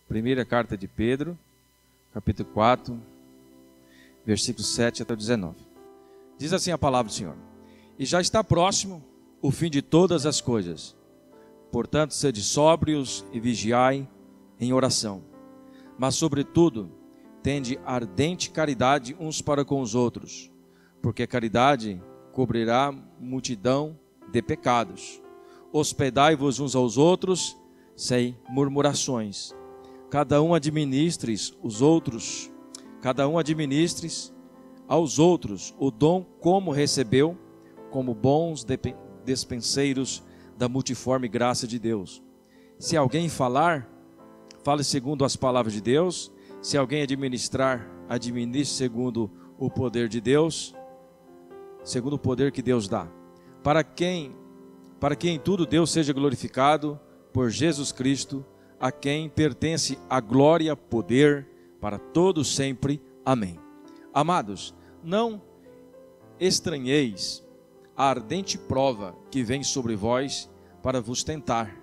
Primeira carta de Pedro, capítulo 4, versículos 7 até 19. Diz assim a palavra do Senhor: E já está próximo o fim de todas as coisas. Portanto, sede sóbrios e vigiai em oração. Mas, sobretudo, tende ardente caridade uns para com os outros, porque a caridade cobrirá multidão de pecados. Hospedai-vos uns aos outros sem murmurações. Cada um administres aos outros o dom como recebeu, como bons despenseiros da multiforme graça de Deus. Se alguém falar, fale segundo as palavras de Deus. Se alguém administrar, administre segundo o poder de Deus, segundo o poder que Deus dá. Para que em tudo Deus seja glorificado por Jesus Cristo, a quem pertence a glória, poder, para todos sempre. Amém. Amados, não estranheis a ardente prova que vem sobre vós para vos tentar,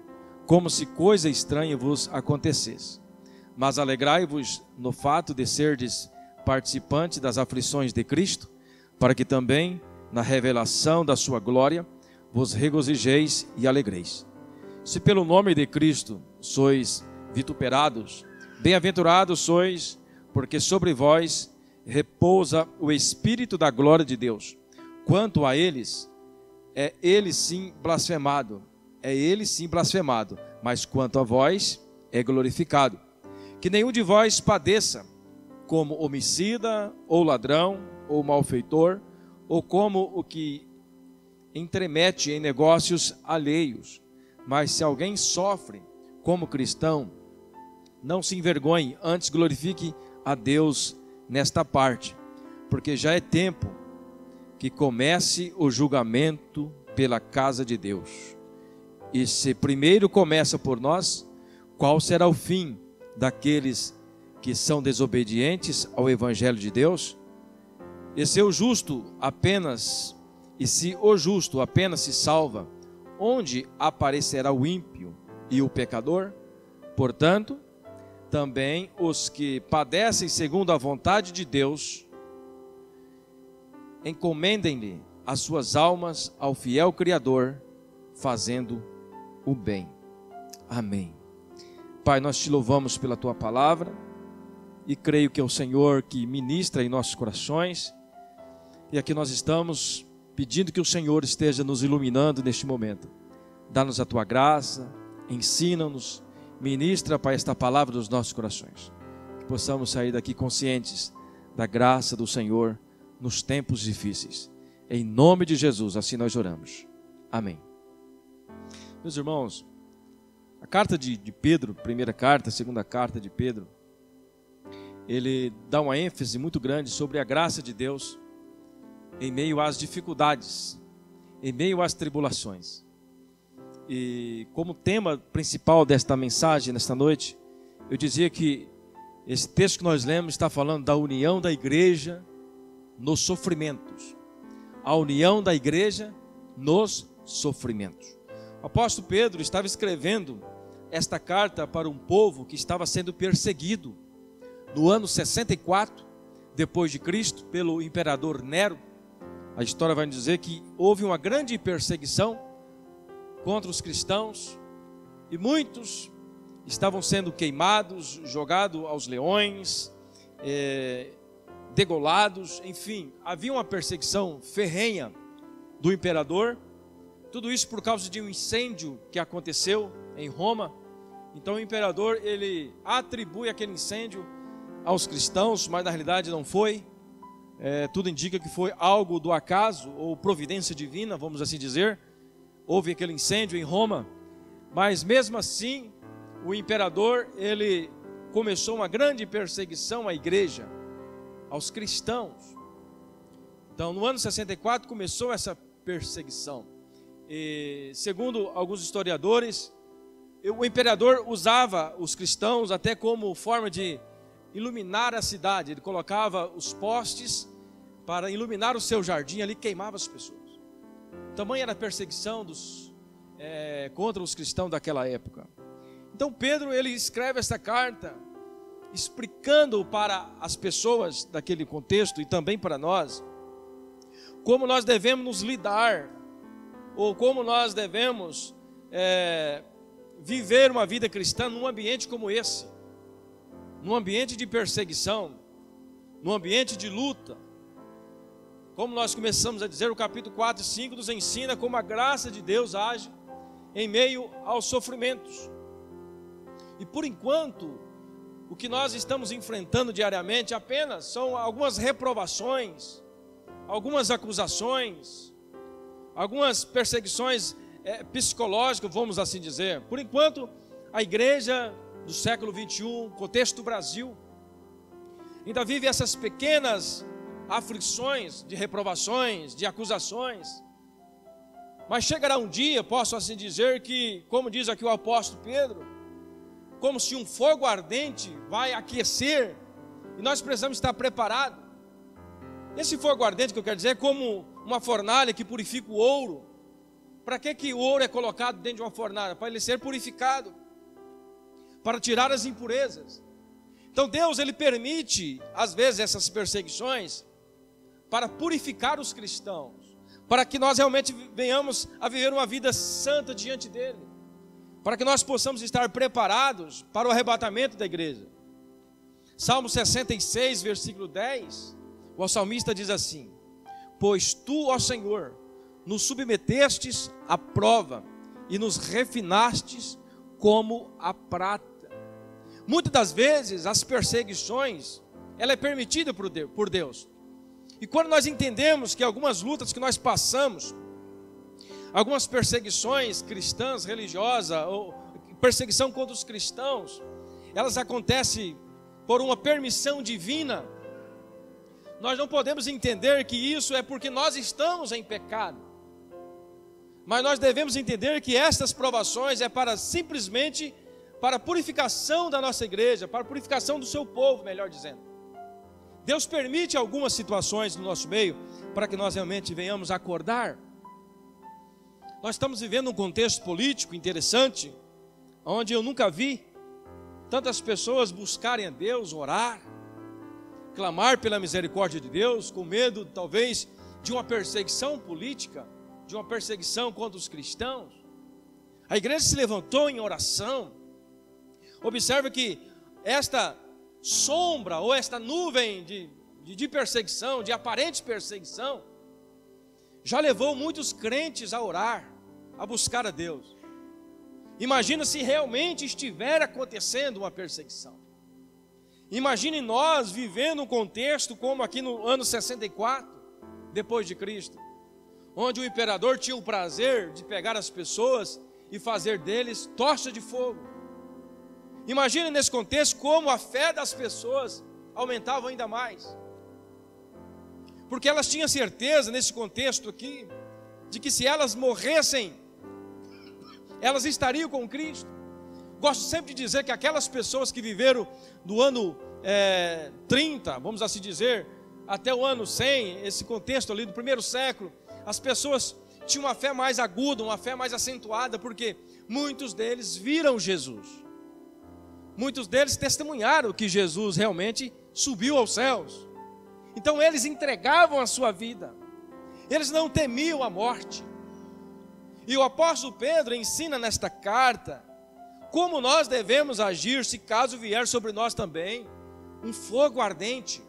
como se coisa estranha vos acontecesse. Mas alegrai-vos no fato de serdes participantes das aflições de Cristo, para que também, na revelação da sua glória, vos regozijeis e alegreis. Se pelo nome de Cristo sois vituperados, bem-aventurados sois, porque sobre vós repousa o Espírito da glória de Deus. Quanto a eles, é ele sim blasfemado, mas quanto a vós, é glorificado. Que nenhum de vós padeça como homicida, ou ladrão, ou malfeitor, ou como o que entremete em negócios alheios. Mas se alguém sofre como cristão, não se envergonhe, antes glorifique a Deus nesta parte, porque já é tempo que comece o julgamento pela casa de Deus. E se primeiro começa por nós, qual será o fim daqueles que são desobedientes ao Evangelho de Deus? E se o justo apenas se salva, onde aparecerá o ímpio e o pecador? Portanto, também os que padecem segundo a vontade de Deus, encomendem-lhe as suas almas ao fiel Criador, fazendo o bem. Amém. Pai, nós te louvamos pela tua palavra e creio que é o Senhor que ministra em nossos corações, e aqui nós estamos pedindo que o Senhor esteja nos iluminando neste momento. Dá-nos a tua graça, ensina-nos, ministra, Pai, esta palavra dos nossos corações, que possamos sair daqui conscientes da graça do Senhor nos tempos difíceis. Em nome de Jesus, assim nós oramos. Amém. Meus irmãos, a carta de Pedro, primeira carta, segunda carta de Pedro, ele dá uma ênfase muito grande sobre a graça de Deus em meio às dificuldades, em meio às tribulações. E como tema principal desta mensagem, nesta noite, eu dizia que esse texto que nós lemos está falando da união da igreja nos sofrimentos. A união da igreja nos sofrimentos. O apóstolo Pedro estava escrevendo esta carta para um povo que estava sendo perseguido no ano 64 depois de Cristo pelo imperador Nero. A história vai nos dizer que houve uma grande perseguição contra os cristãos e muitos estavam sendo queimados, jogados aos leões, degolados, enfim, havia uma perseguição ferrenha do imperador. Tudo isso por causa de um incêndio que aconteceu em Roma. Então o imperador, ele atribui aquele incêndio aos cristãos, mas na realidade não foi. Tudo indica que foi algo do acaso ou providência divina, vamos assim dizer. Houve aquele incêndio em Roma, mas mesmo assim o imperador, ele começou uma grande perseguição à igreja, aos cristãos. Então no ano 64 começou essa perseguição. E segundo alguns historiadores, o imperador usava os cristãos até como forma de iluminar a cidade. Ele colocava os postes para iluminar o seu jardim, ali queimava as pessoas. Tamanha era a perseguição contra os cristãos daquela época. Então Pedro, ele escreve essa carta explicando para as pessoas daquele contexto e também para nós como nós devemos nos lidar, ou como nós devemos viver uma vida cristã num ambiente como esse, num ambiente de perseguição, num ambiente de luta. Como nós começamos a dizer, o capítulo 4 e 5 nos ensina como a graça de Deus age em meio aos sofrimentos. E por enquanto, o que nós estamos enfrentando diariamente apenas são algumas reprovações, algumas acusações, algumas perseguições psicológicas, vamos assim dizer. Por enquanto, a igreja do século 21, contexto do Brasil, ainda vive essas pequenas aflições de reprovações, de acusações. Mas chegará um dia, posso assim dizer, que, como diz aqui o apóstolo Pedro, como se um fogo ardente vai aquecer, e nós precisamos estar preparados. Esse fogo ardente que eu quero dizer é como uma fornalha que purifica o ouro. Para que o ouro é colocado dentro de uma fornalha? Para ele ser purificado, para tirar as impurezas. Então Deus, ele permite às vezes essas perseguições para purificar os cristãos, para que nós realmente venhamos a viver uma vida santa diante dele, para que nós possamos estar preparados para o arrebatamento da igreja. Salmo 66, versículo 10, o salmista diz assim: pois tu, ó Senhor, nos submetestes à prova e nos refinastes como a prata. Muitas das vezes as perseguições, ela é permitida por Deus. E quando nós entendemos que algumas lutas que nós passamos, algumas perseguições cristãs, religiosas, ou perseguição contra os cristãos, elas acontecem por uma permissão divina, nós não podemos entender que isso é porque nós estamos em pecado. Mas nós devemos entender que estas provações é para simplesmente para a purificação da nossa igreja, para a purificação do seu povo, melhor dizendo. Deus permite algumas situações no nosso meio para que nós realmente venhamos a acordar. Nós estamos vivendo um contexto político interessante, onde eu nunca vi tantas pessoas buscarem a Deus, orar, clamar pela misericórdia de Deus, com medo talvez de uma perseguição política, de uma perseguição contra os cristãos. A igreja se levantou em oração. Observe que esta sombra ou esta nuvem de perseguição, de aparente perseguição, já levou muitos crentes a orar, a buscar a Deus. Imagina se realmente estiver acontecendo uma perseguição. Imagine nós vivendo um contexto como aqui no ano 64, depois de Cristo, onde o imperador tinha o prazer de pegar as pessoas e fazer deles tocha de fogo. Imagine nesse contexto como a fé das pessoas aumentava ainda mais, porque elas tinham certeza nesse contexto aqui, de que se elas morressem, elas estariam com Cristo. Gosto sempre de dizer que aquelas pessoas que viveram do ano 30, vamos assim dizer, até o ano 100, esse contexto ali do primeiro século, as pessoas tinham uma fé mais aguda, uma fé mais acentuada, porque muitos deles viram Jesus. Muitos deles testemunharam que Jesus realmente subiu aos céus. Então eles entregavam a sua vida. Eles não temiam a morte. E o apóstolo Pedro ensina nesta carta como nós devemos agir se caso vier sobre nós também um fogo ardente.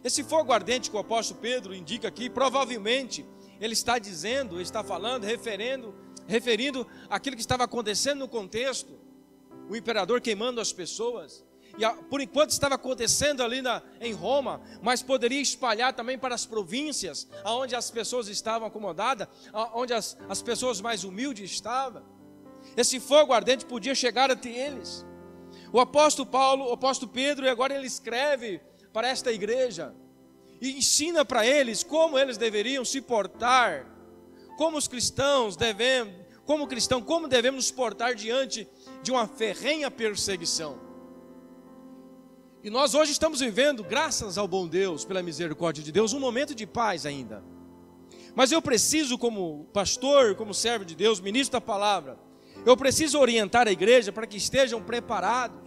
Esse fogo ardente que o apóstolo Pedro indica aqui, provavelmente ele está dizendo, está falando, referindo aquilo que estava acontecendo no contexto. O imperador queimando as pessoas, e por enquanto estava acontecendo ali em Roma, mas poderia espalhar também para as províncias, onde as pessoas estavam acomodadas, onde as pessoas mais humildes estavam. Esse fogo ardente podia chegar até eles. O apóstolo Pedro, e agora ele escreve para esta igreja, e ensina para eles como eles deveriam se portar, como os cristãos como devemos nos portar diante de uma ferrenha perseguição. E nós hoje estamos vivendo, graças ao bom Deus, pela misericórdia de Deus, um momento de paz ainda. Mas eu preciso, como pastor, como servo de Deus, ministro da palavra, Eu preciso orientar a igreja para que estejam preparados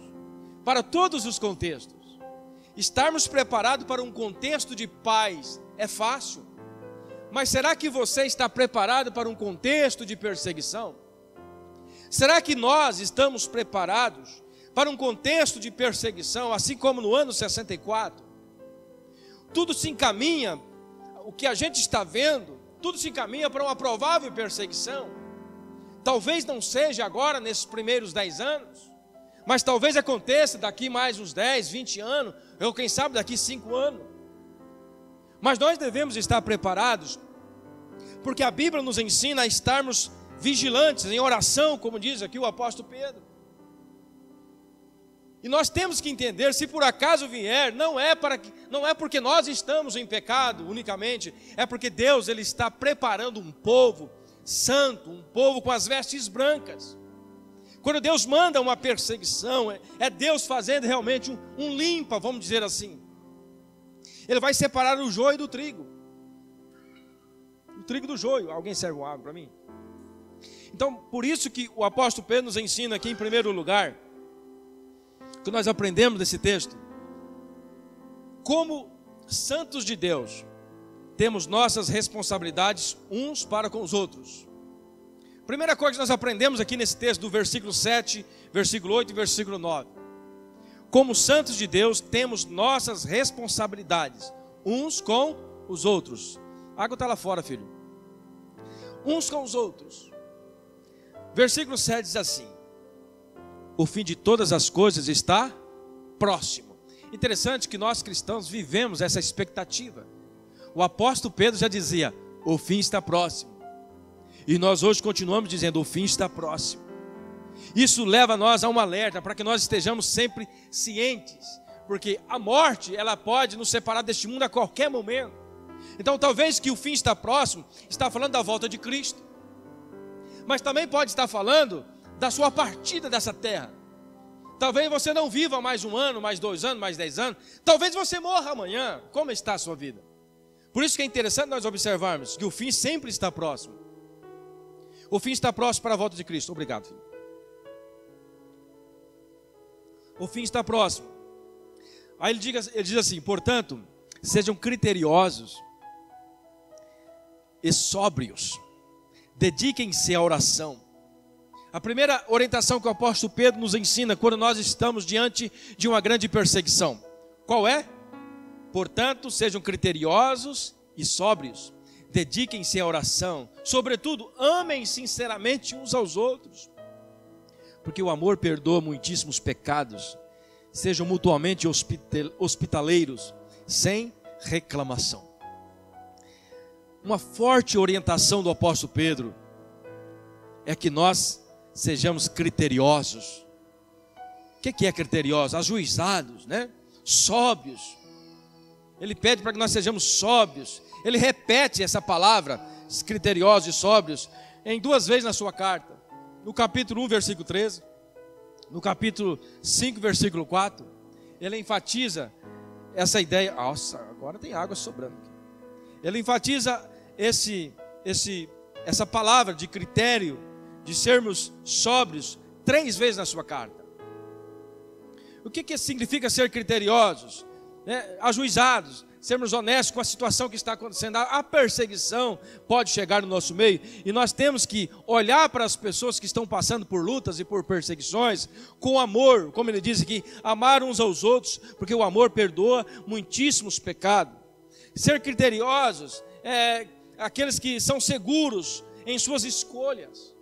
para todos os contextos. Estarmos preparados para um contexto de paz é fácil, mas será que você está preparado para um contexto de perseguição? Será que nós estamos preparados para um contexto de perseguição, assim como no ano 64? Tudo se encaminha, o que a gente está vendo, tudo se encaminha para uma provável perseguição. Talvez não seja agora, nesses primeiros 10 anos, mas talvez aconteça daqui mais uns 10, 20 anos, ou quem sabe daqui 5 anos. Mas nós devemos estar preparados, porque a Bíblia nos ensina a estarmos vigilantes, em oração, como diz aqui o apóstolo Pedro. E nós temos que entender, se por acaso vier, não é porque nós estamos em pecado unicamente, é porque Deus ele está preparando um povo santo, um povo com as vestes brancas. Quando Deus manda uma perseguição, é Deus fazendo realmente um limpa, vamos dizer assim. Ele vai separar o joio do trigo. O trigo do joio. Alguém serve uma água para mim? Então, por isso que o apóstolo Pedro nos ensina aqui em primeiro lugar, que nós aprendemos desse texto, como santos de Deus, temos nossas responsabilidades uns para com os outros. Primeira coisa que nós aprendemos aqui nesse texto, do versículo 7, versículo 8 e versículo 9. Como santos de Deus, temos nossas responsabilidades uns com os outros. A água está lá fora, filho. Uns com os outros. Versículo 7 diz assim: o fim de todas as coisas está próximo. Interessante que nós cristãos vivemos essa expectativa. O apóstolo Pedro já dizia: o fim está próximo. E nós hoje continuamos dizendo: o fim está próximo. Isso leva nós a um alerta, para que nós estejamos sempre cientes, porque a morte, ela pode nos separar deste mundo a qualquer momento. Então talvez que o fim está próximo, está falando da volta de Cristo, mas também pode estar falando da sua partida dessa terra. Talvez você não viva mais 1 ano, mais 2 anos, mais 10 anos. Talvez você morra amanhã. Como está a sua vida? Por isso que é interessante nós observarmos que o fim sempre está próximo. O fim está próximo para a volta de Cristo. Obrigado, filho. O fim está próximo. Aí ele diz assim: portanto, sejam criteriosos e sóbrios. Dediquem-se à oração. A primeira orientação que o apóstolo Pedro nos ensina quando nós estamos diante de uma grande perseguição, qual é? Portanto, sejam criteriosos e sóbrios. Dediquem-se à oração. Sobretudo, amem sinceramente uns aos outros, porque o amor perdoa muitíssimos pecados. Sejam mutuamente hospitaleiros, sem reclamação. Uma forte orientação do apóstolo Pedro é que nós sejamos criteriosos. O que é criteriosos? Ajuizados, né? Sóbrios. Ele pede para que nós sejamos sóbrios. Ele repete essa palavra, criteriosos e sóbrios, em 2 vezes na sua carta. No capítulo 1, versículo 13. No capítulo 5, versículo 4. Ele enfatiza essa ideia. Nossa, agora tem água sobrando aqui. Ele enfatiza essa palavra de critério, de sermos sóbrios, 3 vezes na sua carta. O que significa ser criteriosos? Ajuizados, sermos honestos com a situação que está acontecendo. A perseguição pode chegar no nosso meio, e nós temos que olhar para as pessoas que estão passando por lutas e por perseguições com amor, como ele diz aqui, amar uns aos outros, porque o amor perdoa muitíssimos pecados. Ser criteriosos é aqueles que são seguros em suas escolhas.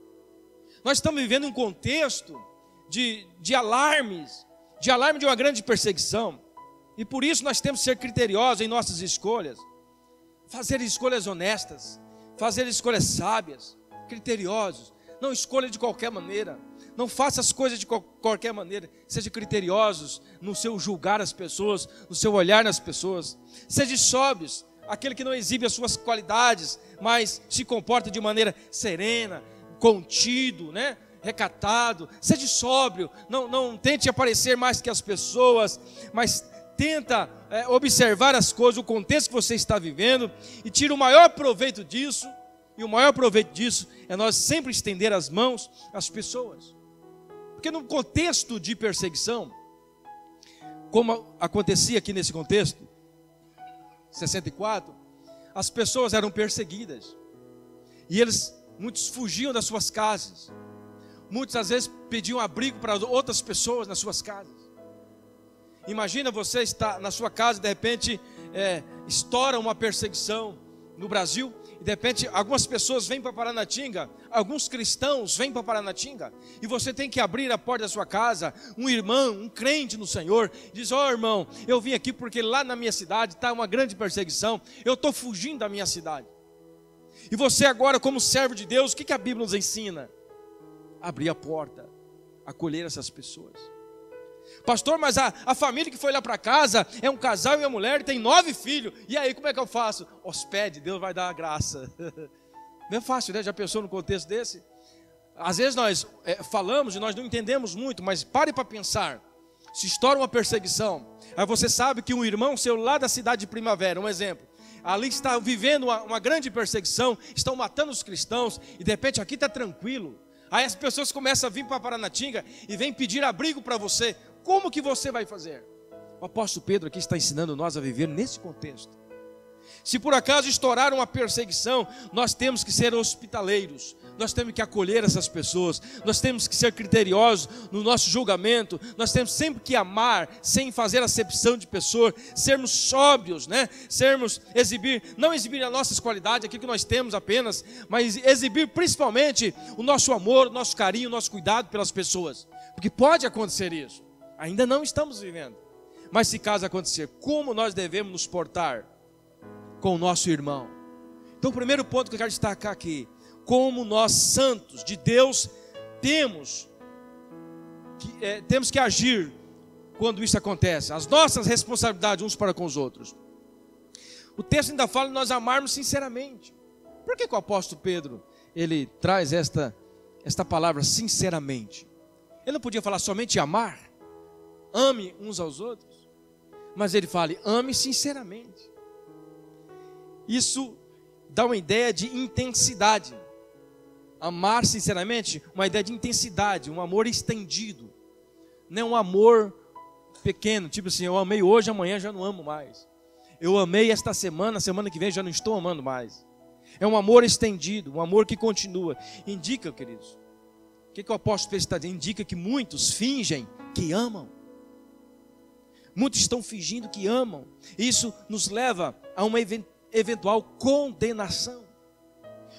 Nós estamos vivendo um contexto de alarme de uma grande perseguição, e por isso nós temos que ser criteriosos em nossas escolhas, fazer escolhas honestas, fazer escolhas sábias, criteriosos. Não escolha de qualquer maneira, não faça as coisas de qualquer maneira. Seja criteriosos no seu julgar as pessoas, no seu olhar nas pessoas. Seja sóbrios, aquele que não exibe as suas qualidades, mas se comporta de maneira serena, contido, né? Recatado. Seja sóbrio, não tente aparecer mais que as pessoas, mas tenta observar as coisas, o contexto que você está vivendo, e tira o maior proveito disso, E o maior proveito disso é nós sempre estender as mãos às pessoas. Porque no contexto de perseguição, como acontecia aqui nesse contexto, 64, as pessoas eram perseguidas. E muitos fugiam das suas casas. Muitos às vezes pediam abrigo para outras pessoas nas suas casas. Imagina você estar na sua casa e de repente estoura uma perseguição no Brasil. E de repente algumas pessoas vêm para Paranatinga, alguns cristãos vêm para Paranatinga, e você tem que abrir a porta da sua casa. Um irmão, um crente no Senhor, diz: ó irmão, eu vim aqui porque lá na minha cidade está uma grande perseguição, eu estou fugindo da minha cidade. E você agora, como servo de Deus, o que a Bíblia nos ensina? Abrir a porta, acolher essas pessoas. Pastor, mas a família que foi lá para casa é um casal e uma mulher, tem 9 filhos. E aí, como é que eu faço? Hospede, Deus vai dar a graça. Não é fácil, né? Já pensou no contexto desse? Às vezes nós falamos e nós não entendemos muito, mas pare para pensar. Se estoura uma perseguição, aí você sabe que um irmão seu lá da cidade de Primavera, um exemplo, ali está vivendo uma grande perseguição, estão matando os cristãos, e de repente aqui está tranquilo. Aí as pessoas começam a vir para Paranatinga e vêm pedir abrigo para você. Como que você vai fazer? O apóstolo Pedro aqui está ensinando nós a viver nesse contexto. Se por acaso estourar uma perseguição, nós temos que ser hospitaleiros, nós temos que acolher essas pessoas, nós temos que ser criteriosos no nosso julgamento, nós temos sempre que amar, sem fazer acepção de pessoa, sermos sóbrios, né? Não exibir as nossas qualidades, aquilo que nós temos apenas, mas exibir principalmente o nosso amor, o nosso carinho, o nosso cuidado pelas pessoas, porque pode acontecer isso, ainda não estamos vivendo, mas se caso acontecer, como nós devemos nos portar com o nosso irmão? Então o primeiro ponto que eu quero destacar aqui, como nós santos de Deus temos que agir quando isso acontece, as nossas responsabilidades uns para com os outros. O texto ainda fala de nós amarmos sinceramente. Por que o apóstolo Pedro ele traz esta palavra sinceramente? Ele não podia falar somente amar, ame uns aos outros, mas ele fala ame sinceramente. Isso dá uma ideia de intensidade. Amar sinceramente, uma ideia de intensidade, um amor estendido. Não é um amor pequeno, tipo assim, eu amei hoje, amanhã já não amo mais. Eu amei esta semana, semana que vem já não estou amando mais. É um amor estendido, um amor que continua. Indica, queridos, o que o apóstolo Pedro está dizendo? Indica que muitos fingem que amam. Muitos estão fingindo que amam. Isso nos leva a uma eventual condenação.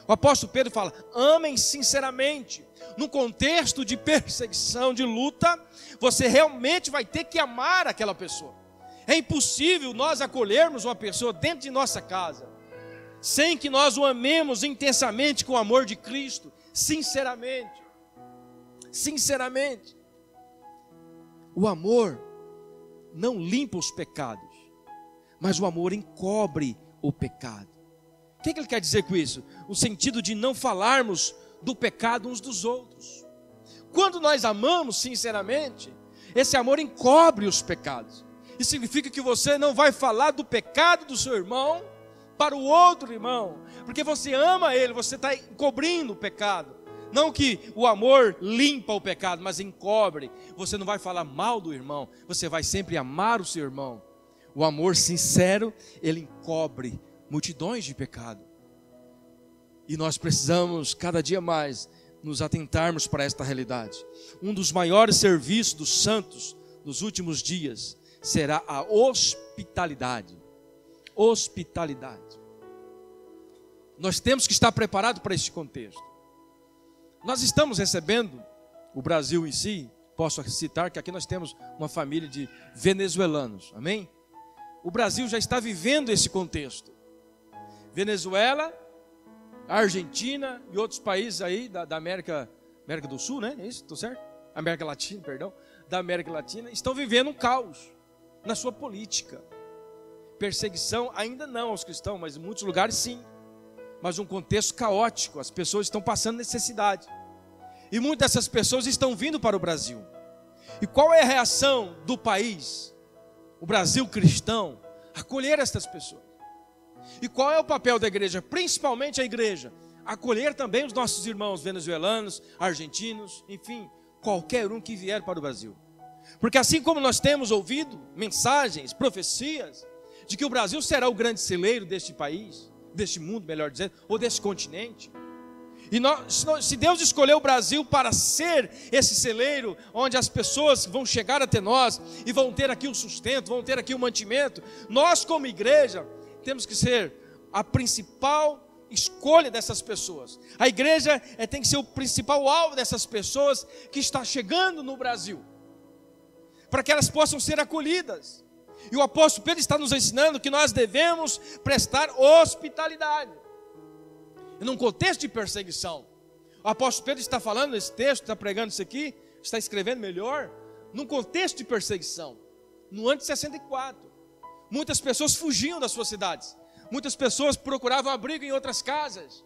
O apóstolo Pedro fala, amem sinceramente. No contexto de perseguição, de luta, você realmente vai ter que amar aquela pessoa. É impossível nós acolhermos uma pessoa dentro de nossa casa sem que nós o amemos intensamente com o amor de Cristo, sinceramente. Sinceramente. O amor não limpa os pecados, mas o amor encobre o pecado. O que ele quer dizer com isso? O sentido de não falarmos do pecado uns dos outros. Quando nós amamos sinceramente, esse amor encobre os pecados. Isso significa que você não vai falar do pecado do seu irmão para o outro irmão, porque você ama ele, você está encobrindo o pecado. Não que o amor limpa o pecado, mas encobre. Você não vai falar mal do irmão, você vai sempre amar o seu irmão. O amor sincero, ele encobre multidões de pecado. E nós precisamos cada dia mais nos atentarmos para esta realidade. Um dos maiores serviços dos santos nos últimos dias será a hospitalidade. Hospitalidade. Nós temos que estar preparados para este contexto. Nós estamos recebendo, o Brasil em si, posso citar que aqui nós temos uma família de venezuelanos, amém? O Brasil já está vivendo esse contexto. Venezuela, Argentina e outros países aí da América do Sul, né? É isso? Estou certo? América Latina, perdão. Da América Latina, estão vivendo um caos na sua política. Perseguição ainda não aos cristãos, mas em muitos lugares sim. Mas um contexto caótico, as pessoas estão passando necessidade. E muitas dessas pessoas estão vindo para o Brasil. E qual é a reação do país, o Brasil cristão, acolher estas pessoas? E qual é o papel da igreja? Principalmente a igreja, acolher também os nossos irmãos venezuelanos, argentinos, enfim, qualquer um que vier para o Brasil. Porque assim como nós temos ouvido mensagens, profecias, de que o Brasil será o grande celeiro deste país, deste mundo, melhor dizendo, ou deste continente. E se Deus escolheu o Brasil para ser esse celeiro, onde as pessoas vão chegar até nós, e vão ter aqui o sustento, vão ter aqui o mantimento, nós como igreja, temos que ser a principal escolha dessas pessoas. A igreja tem que ser o principal alvo dessas pessoas que está chegando no Brasil, para que elas possam ser acolhidas. E o apóstolo Pedro está nos ensinando que nós devemos prestar hospitalidade. E num contexto de perseguição, o apóstolo Pedro está falando nesse texto, está pregando isso aqui, está escrevendo melhor, num contexto de perseguição. No ano de 64, muitas pessoas fugiam das suas cidades, muitas pessoas procuravam abrigo em outras casas.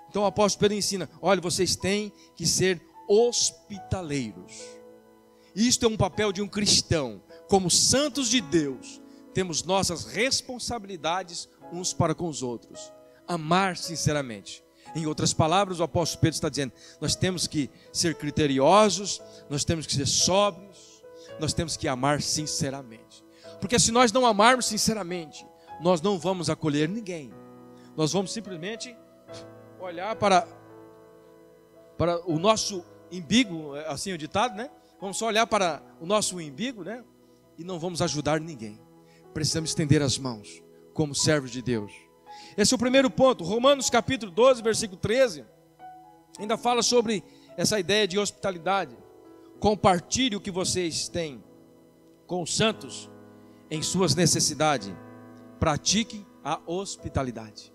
Então o apóstolo Pedro ensina: olha, vocês têm que ser hospitaleiros. Isto é um papel de um cristão. Como santos de Deus, temos nossas responsabilidades uns para com os outros. Amar sinceramente. Em outras palavras, o apóstolo Pedro está dizendo: nós temos que ser criteriosos, nós temos que ser sóbrios, nós temos que amar sinceramente. Porque se nós não amarmos sinceramente, nós não vamos acolher ninguém. Nós vamos simplesmente olhar para o nosso umbigo, assim é o ditado, né? Vamos só olhar para o nosso umbigo, né? E não vamos ajudar ninguém. Precisamos estender as mãos como servos de Deus. Esse é o primeiro ponto. Romanos capítulo 12, versículo 13, ainda fala sobre essa ideia de hospitalidade. Compartilhe o que vocês têm com os santos em suas necessidades. Pratique a hospitalidade.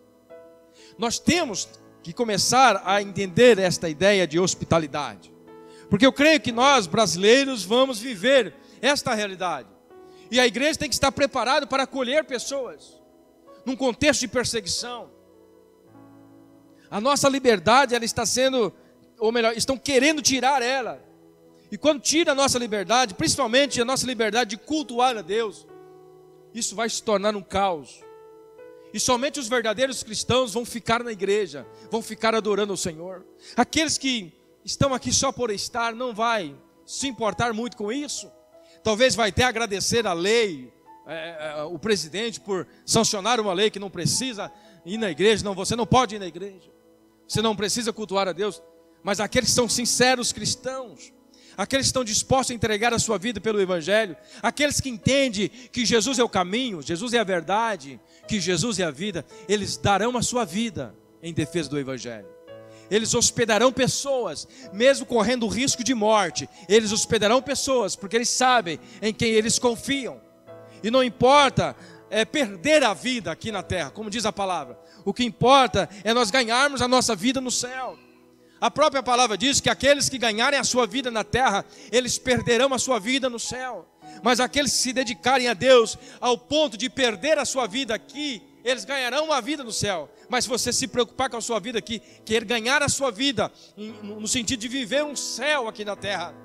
Nós temos que começar a entender esta ideia de hospitalidade, porque eu creio que nós brasileiros vamos viver esta realidade. E a igreja tem que estar preparada para acolher pessoas num contexto de perseguição. A nossa liberdade, ela está sendo, ou melhor, estão querendo tirar ela. E quando tira a nossa liberdade, principalmente a nossa liberdade de cultuar a Deus, isso vai se tornar um caos. E somente os verdadeiros cristãos vão ficar na igreja, vão ficar adorando ao Senhor. Aqueles que estão aqui só por estar, não vai se importar muito com isso. Talvez vai até agradecer a lei, o presidente por sancionar uma lei que não precisa ir na igreja. Não, você não pode ir na igreja, você não precisa cultuar a Deus. Mas aqueles que são sinceros cristãos, aqueles que estão dispostos a entregar a sua vida pelo Evangelho, aqueles que entendem que Jesus é o caminho, Jesus é a verdade, que Jesus é a vida, eles darão a sua vida em defesa do Evangelho. Eles hospedarão pessoas, mesmo correndo o risco de morte. Eles hospedarão pessoas, porque eles sabem em quem eles confiam. E não importa perder a vida aqui na terra, como diz a palavra. O que importa é nós ganharmos a nossa vida no céu. A própria palavra diz que aqueles que ganharem a sua vida na terra, eles perderão a sua vida no céu. Mas aqueles que se dedicarem a Deus ao ponto de perder a sua vida aqui, eles ganharão uma vida no céu. Mas se você se preocupar com a sua vida aqui, querer ganhar a sua vida no sentido de viver um céu aqui na terra.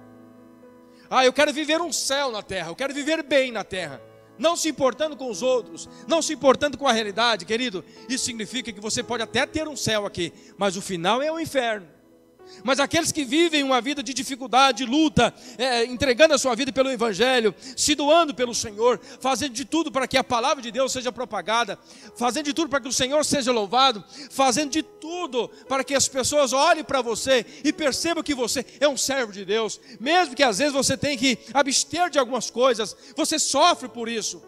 Eu quero viver um céu na terra, eu quero viver bem na terra, não se importando com os outros, não se importando com a realidade, querido. Isso significa que você pode até ter um céu aqui, mas o final é o inferno. Mas aqueles que vivem uma vida de dificuldade, luta, entregando a sua vida pelo Evangelho, se doando pelo Senhor, fazendo de tudo para que a palavra de Deus seja propagada, fazendo de tudo para que o Senhor seja louvado, fazendo de tudo para que as pessoas olhem para você e percebam que você é um servo de Deus, mesmo que às vezes você tenha que abster de algumas coisas, você sofre por isso,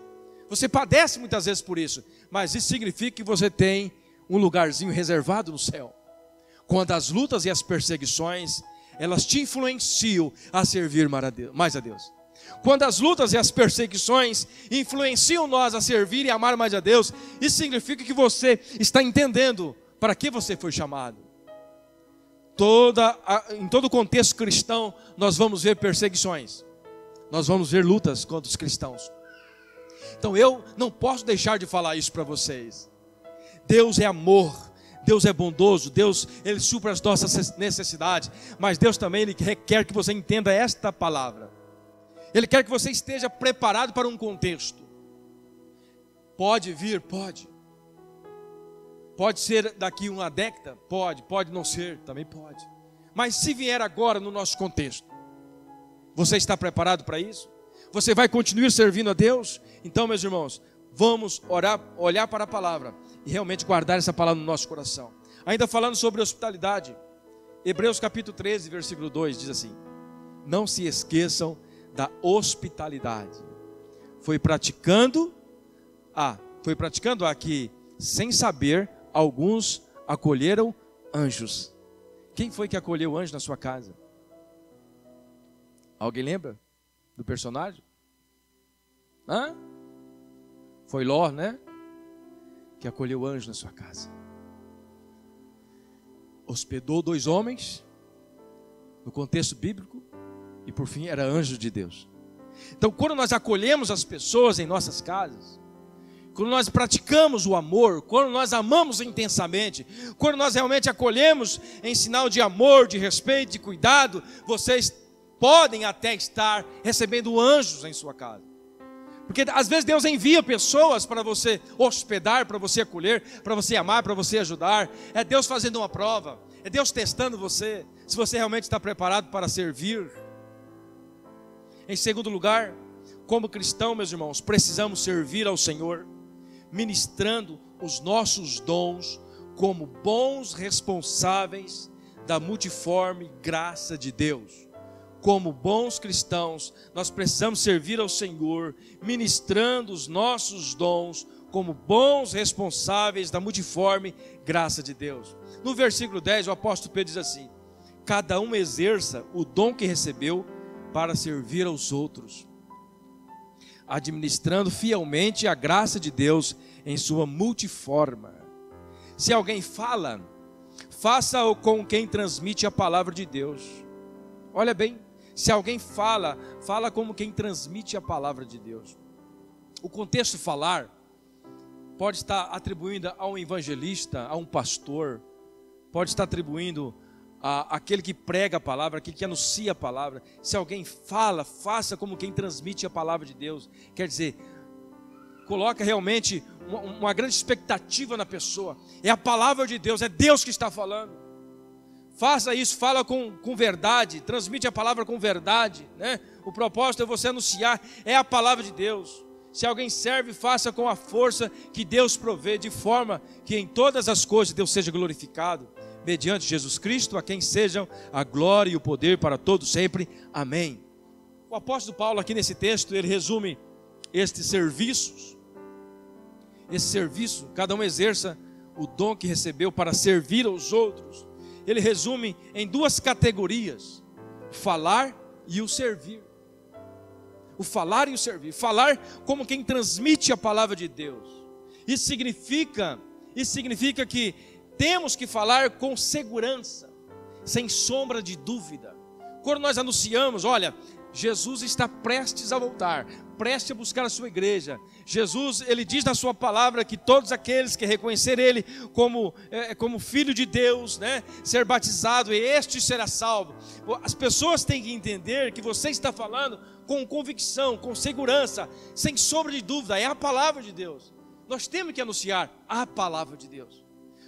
você padece muitas vezes por isso, mas isso significa que você tem um lugarzinho reservado no céu. Quando as lutas e as perseguições, elas te influenciam a servir mais a Deus. Quando as lutas e as perseguições influenciam nós a servir e amar mais a Deus, isso significa que você está entendendo para que você foi chamado. Em todo o contexto cristão, nós vamos ver perseguições, nós vamos ver lutas contra os cristãos. Então eu não posso deixar de falar isso para vocês. Deus é amor, Deus é bondoso, Deus, Ele supra as nossas necessidades, mas Deus também, Ele quer que você entenda esta palavra. Ele quer que você esteja preparado para um contexto. Pode vir, pode. Pode ser daqui uma década? Pode não ser, também pode. Mas se vier agora no nosso contexto, você está preparado para isso? Você vai continuar servindo a Deus? Então, meus irmãos, vamos orar, olhar para a palavra e realmente guardar essa palavra no nosso coração. Ainda falando sobre hospitalidade, Hebreus capítulo 13, versículo 2 diz assim: não se esqueçam da hospitalidade. Foi praticando aqui, sem saber, alguns acolheram anjos. Quem foi que acolheu o anjo na sua casa? Alguém lembra do personagem? Foi Ló, né? Que acolheu o anjo na sua casa. Hospedou 2 homens, no contexto bíblico, e por fim era anjo de Deus. Então, quando nós acolhemos as pessoas em nossas casas, quando nós praticamos o amor, quando nós amamos intensamente, quando nós realmente acolhemos em sinal de amor, de respeito, de cuidado, vocês podem até estar recebendo anjos em sua casa. Porque às vezes Deus envia pessoas para você hospedar, para você acolher, para você amar, para você ajudar. É Deus fazendo uma prova, é Deus testando você, se você realmente está preparado para servir. Em segundo lugar, como cristão, meus irmãos, precisamos servir ao Senhor, ministrando os nossos dons como bons responsáveis da multiforme graça de Deus. Como bons cristãos, nós precisamos servir ao Senhor, ministrando os nossos dons como bons responsáveis da multiforme graça de Deus. No versículo 10, o apóstolo Pedro diz assim: cada um exerça o dom que recebeu para servir aos outros, administrando fielmente a graça de Deus em sua multiforma. Se alguém fala, faça-o com quem transmite a palavra de Deus. Olha bem, se alguém fala, fala como quem transmite a palavra de Deus. O contexto falar pode estar atribuindo a um evangelista, a um pastor, pode estar atribuindo aquele que prega a palavra, aquele que anuncia a palavra. Se alguém fala, faça como quem transmite a palavra de Deus. Quer dizer, coloca realmente uma grande expectativa na pessoa. É a palavra de Deus, é Deus que está falando. Faça isso, fala com verdade, transmite a palavra com verdade, né? O propósito é você anunciar, é a palavra de Deus. Se alguém serve, faça com a força que Deus provê, de forma que em todas as coisas Deus seja glorificado, mediante Jesus Cristo, a quem sejam a glória e o poder para todos sempre. Amém. O apóstolo Paulo aqui nesse texto, ele resume estes serviços. Esse serviço, cada um exerça o dom que recebeu para servir aos outros. Ele resume em 2 categorias: o falar e o servir. O falar e o servir. Falar como quem transmite a palavra de Deus. Isso significa que temos que falar com segurança, sem sombra de dúvida. Quando nós anunciamos, olha, Jesus está prestes a voltar, prestes a buscar a sua igreja. Jesus, ele diz na sua palavra que todos aqueles que reconhecer ele como filho de Deus, né, ser batizado, este será salvo. As pessoas têm que entender que você está falando com convicção, com segurança, sem sombra de dúvida. É a palavra de Deus. Nós temos que anunciar a palavra de Deus.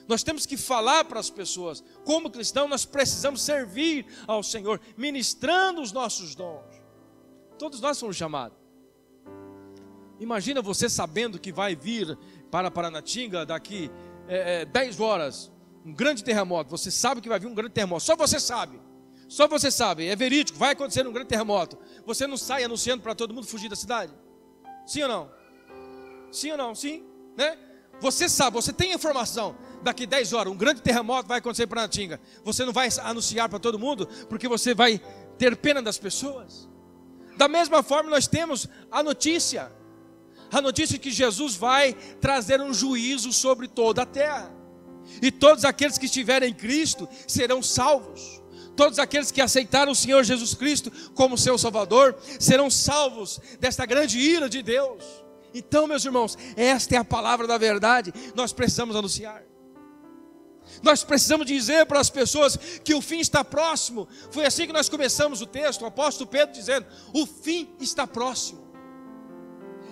Nós temos que falar para as pessoas. Como cristão, nós precisamos servir ao Senhor, ministrando os nossos dons. Todos nós somos chamados. Imagina você sabendo que vai vir para Paranatinga daqui 10 horas um grande terremoto. Você sabe que vai vir um grande terremoto. Só você sabe. Só você sabe. É verídico. Vai acontecer um grande terremoto. Você não sai anunciando para todo mundo fugir da cidade? Sim ou não? Sim ou não? Sim, né? Você sabe, você tem informação. Daqui 10 horas um grande terremoto vai acontecer em Paranatinga. Você não vai anunciar para todo mundo, porque você vai ter pena das pessoas. Da mesma forma, nós temos a notícia que Jesus vai trazer um juízo sobre toda a terra, e todos aqueles que estiverem em Cristo serão salvos. Todos aqueles que aceitaram o Senhor Jesus Cristo como seu Salvador serão salvos desta grande ira de Deus. Então, meus irmãos, esta é a palavra da verdade. Nós precisamos anunciar. Nós precisamos dizer para as pessoas que o fim está próximo. Foi assim que nós começamos o texto, o apóstolo Pedro dizendo: o fim está próximo.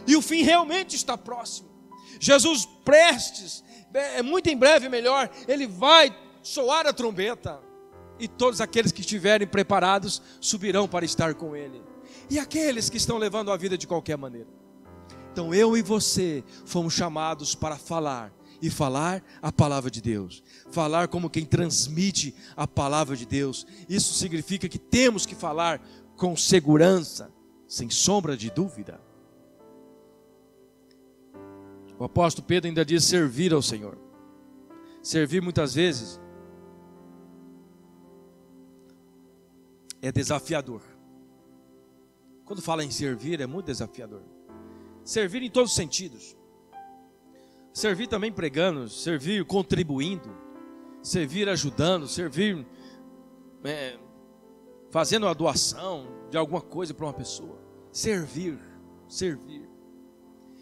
E o fim realmente está próximo. Jesus prestes, muito em breve melhor, Ele vai soar a trombeta, e todos aqueles que estiverem preparados subirão para estar com Ele. E aqueles que estão levando a vida de qualquer maneira. Então eu e você fomos chamados para falar, e falar a palavra de Deus. Falar como quem transmite a palavra de Deus. Isso significa que temos que falar com segurança, sem sombra de dúvida. O apóstolo Pedro ainda diz servir ao Senhor. Servir muitas vezes é desafiador. Quando fala em servir é muito desafiador. Servir em todos os sentidos. Servir também pregando, servir contribuindo, servir ajudando, servir fazendo a doação de alguma coisa para uma pessoa. Servir.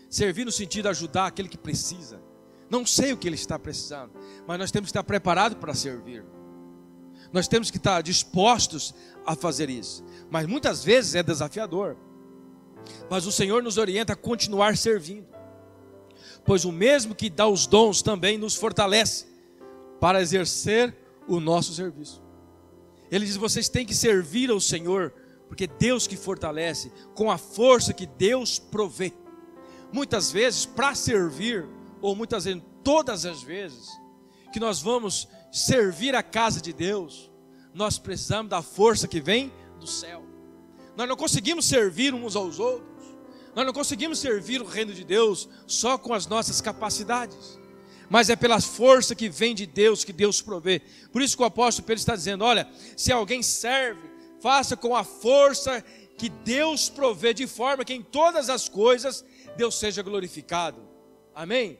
Servir no sentido de ajudar aquele que precisa. Não sei o que ele está precisando, mas nós temos que estar preparados para servir. Nós temos que estar dispostos a fazer isso. Mas muitas vezes é desafiador. Mas o Senhor nos orienta a continuar servindo. Pois o mesmo que dá os dons também nos fortalece para exercer o nosso serviço. Ele diz: vocês têm que servir ao Senhor, porque Deus que fortalece, com a força que Deus provê. Muitas vezes para servir, ou muitas vezes, todas as vezes que nós vamos servir a casa de Deus, nós precisamos da força que vem do céu. Nós não conseguimos servir uns aos outros. Nós não conseguimos servir o reino de Deus só com as nossas capacidades, mas é pela força que vem de Deus, que Deus provê. Por isso que o apóstolo Pedro está dizendo: olha, se alguém serve, faça com a força que Deus provê, de forma que em todas as coisas Deus seja glorificado. Amém?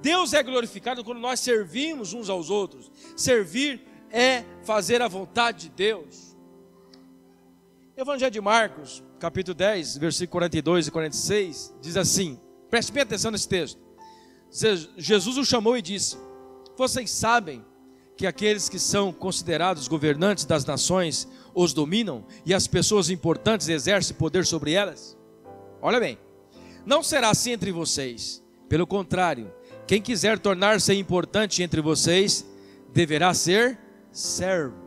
Deus é glorificado quando nós servimos uns aos outros. Servir é fazer a vontade de Deus. Evangelho de Marcos, capítulo 10, versículo 42 e 46, diz assim, preste bem atenção nesse texto. Jesus o chamou e disse: vocês sabem que aqueles que são considerados governantes das nações os dominam, e as pessoas importantes exercem poder sobre elas? Olha bem, não será assim entre vocês. Pelo contrário, quem quiser tornar-se importante entre vocês, deverá ser servo.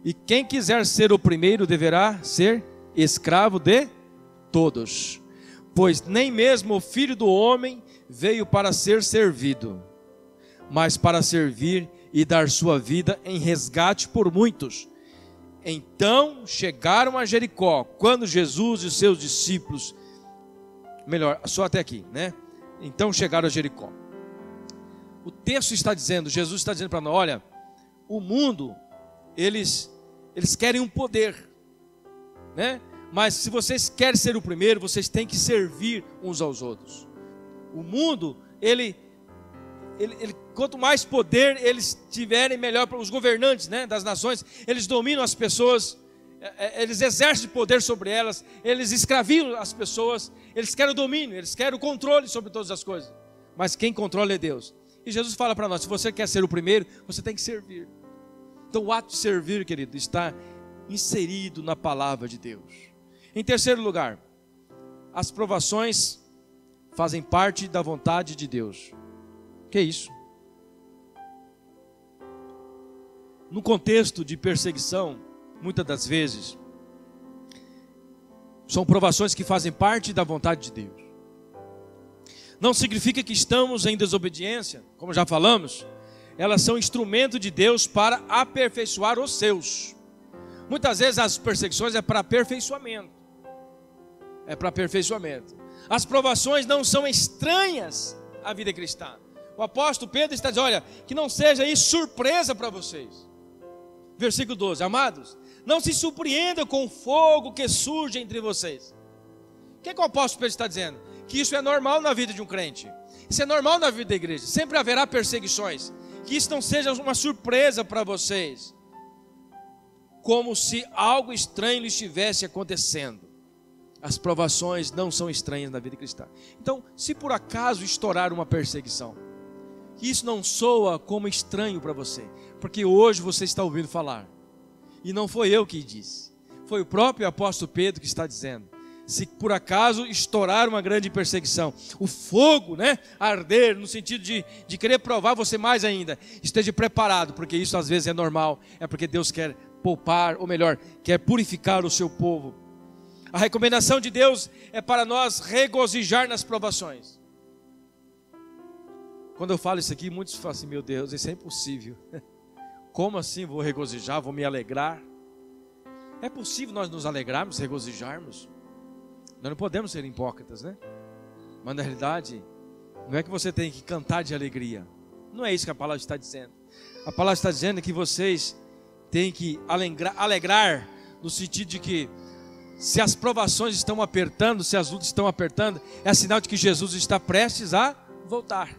E quem quiser ser o primeiro, deverá ser escravo de todos. Pois nem mesmo o Filho do Homem veio para ser servido, mas para servir e dar sua vida em resgate por muitos. Então chegaram a Jericó, quando Jesus e os seus discípulos, melhor, só até aqui, né? Então chegaram a Jericó. O texto está dizendo, Jesus está dizendo para nós: olha, o mundo, eles querem um poder, né? Mas se vocês querem ser o primeiro, vocês têm que servir uns aos outros. O mundo, ele quanto mais poder eles tiverem, melhor para os governantes, né, das nações. Eles dominam as pessoas, eles exercem poder sobre elas, eles escravizam as pessoas, eles querem o domínio, eles querem o controle sobre todas as coisas. Mas quem controla é Deus. E Jesus fala para nós: se você quer ser o primeiro, você tem que servir. Então o ato de servir, querido, está inserido na palavra de Deus. Em terceiro lugar, as provações fazem parte da vontade de Deus. Que é isso? No contexto de perseguição, muitas das vezes, são provações que fazem parte da vontade de Deus. Não significa que estamos em desobediência, como já falamos. Elas são instrumento de Deus para aperfeiçoar os seus. Muitas vezes as perseguições é para aperfeiçoamento. As provações não são estranhas à vida cristã. O apóstolo Pedro está dizendo: olha, que não seja isso surpresa para vocês. Versículo 12: amados, não se surpreendam com o fogo que surge entre vocês. O que o apóstolo Pedro está dizendo? Que isso é normal na vida de um crente. Isso é normal na vida da igreja. Sempre haverá perseguições. Que isso não seja uma surpresa para vocês, como se algo estranho lhe estivesse acontecendo. As provações não são estranhas na vida cristã. Então, se por acaso estourar uma perseguição, que isso não soa como estranho para você, porque hoje você está ouvindo falar, e não foi eu que disse, foi o próprio apóstolo Pedro que está dizendo: se por acaso estourar uma grande perseguição, o fogo, né, arder, no sentido de querer provar você mais ainda, esteja preparado, porque isso às vezes é normal, é porque Deus quer poupar, ou melhor, quer purificar o seu povo. A recomendação de Deus é para nós regozijar nas provações. Quando eu falo isso aqui, muitos falam assim, meu Deus, isso é impossível. Como assim vou regozijar, vou me alegrar? É possível nós nos alegrarmos, regozijarmos? Nós não podemos ser hipócritas, né? Mas na realidade, não é que você tem que cantar de alegria. Não é isso que a palavra está dizendo. A palavra está dizendo que vocês têm que alegrar no sentido de que se as provações estão apertando, se as lutas estão apertando, é sinal de que Jesus está prestes a voltar.